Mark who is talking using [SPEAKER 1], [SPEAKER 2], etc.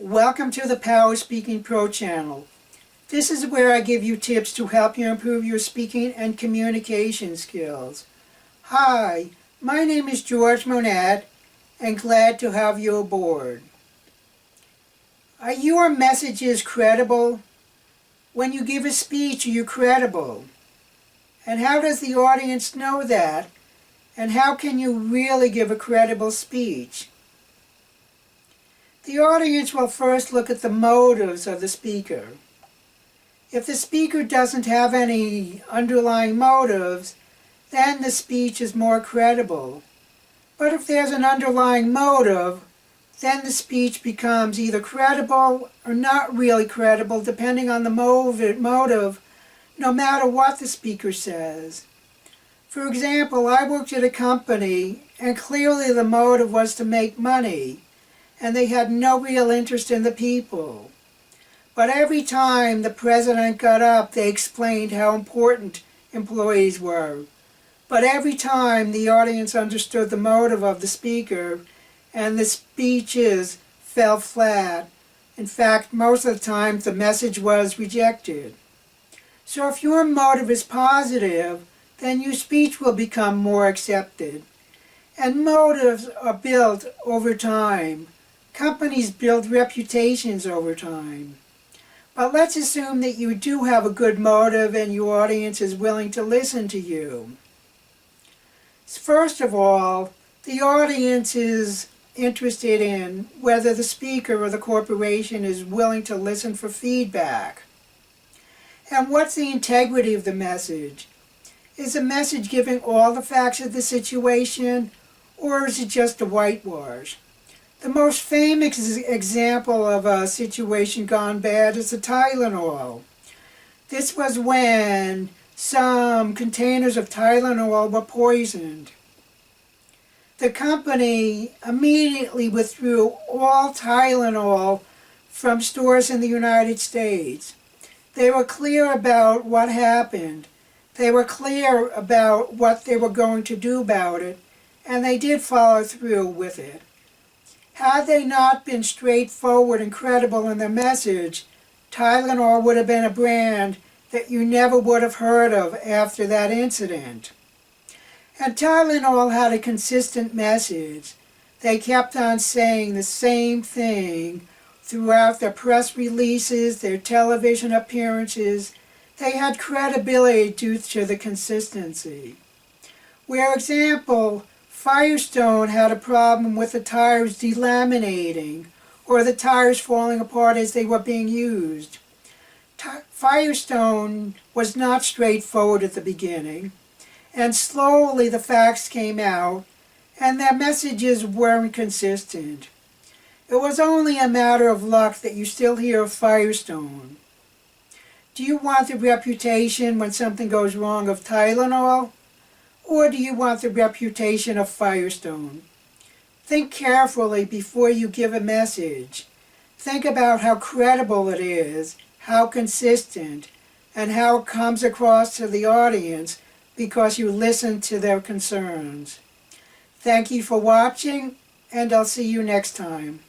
[SPEAKER 1] Welcome to the PowerSpeakingPro channel. This is where I give you tips to help you improve your speaking and communication skills. Hi, my name is George Monat, and glad to have you aboard. Are your messages credible? When you give a speech, are you credible? And how does the audience know that? And how can you really give a credible speech? The audience will first look at the motives of the speaker. If the speaker doesn't have any underlying motives, then the speech is more credible. But if there's an underlying motive, then the speech becomes either credible or not really credible, depending on the motive, no matter what the speaker says. For example, I worked at a company, and clearly the motive was to make money, and they had no real interest in the people. But every time the president got up, they explained how important employees were. But every time the audience understood the motive of the speaker, and the speeches fell flat. In fact, most of the time the message was rejected. So if your motive is positive, then your speech will become more accepted. And motives are built over time. Companies build reputations over time. But let's assume that you do have a good motive and your audience is willing to listen to you. First of all, the audience is interested in whether the speaker or the corporation is willing to listen for feedback. And what's the integrity of the message? Is the message giving all the facts of the situation, or is it just a whitewash? The most famous example of a situation gone bad is the Tylenol. This was when some containers of Tylenol were poisoned. The company immediately withdrew all Tylenol from stores in the United States. They were clear about what happened. They were clear about what they were going to do about it, and they did follow through with it. Had they not been straightforward and credible in their message, Tylenol would have been a brand that you never would have heard of after that incident. And Tylenol had a consistent message. They kept on saying the same thing throughout their press releases, their television appearances. They had credibility due to the consistency. For example, Firestone had a problem with the tires delaminating or the tires falling apart as they were being used. Firestone was not straightforward at the beginning, and slowly the facts came out, and their messages weren't consistent. It was only a matter of luck that you still hear of Firestone. Do you want the reputation when something goes wrong of Tylenol? Or do you want the reputation of Firestone? Think carefully before you give a message. Think about how credible it is, how consistent, and how it comes across to the audience because you listen to their concerns. Thank you for watching, and I'll see you next time.